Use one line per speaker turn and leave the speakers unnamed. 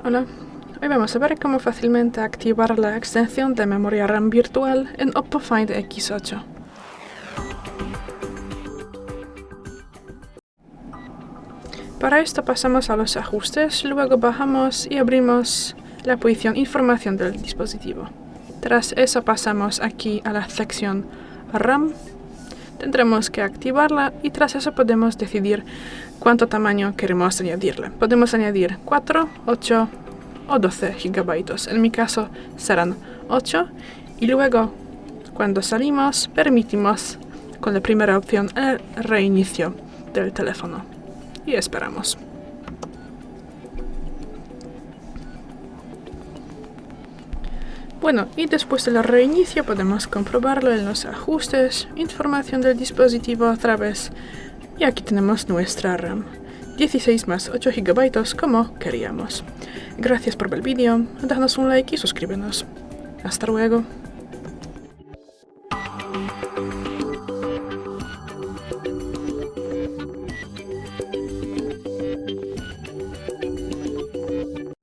Hola, hoy vamos a ver cómo fácilmente activar la extensión de memoria RAM virtual en Oppo Find X8. Para esto pasamos a los ajustes, luego bajamos y abrimos la posición Información del dispositivo. Tras eso pasamos aquí a la sección RAM. Tendremos que activarla y tras eso podemos decidir cuánto tamaño queremos añadirle. Podemos añadir 4, 8 o 12 GB. En mi caso serán 8 y luego cuando salimos permitimos con la primera opción el reinicio del teléfono y esperamos. Bueno, y después del reinicio podemos comprobarlo en los ajustes, información del dispositivo otra vez. Y aquí tenemos nuestra RAM, 16 más 8 GB como queríamos. Gracias por ver el vídeo, danos un like y suscríbenos. Hasta luego.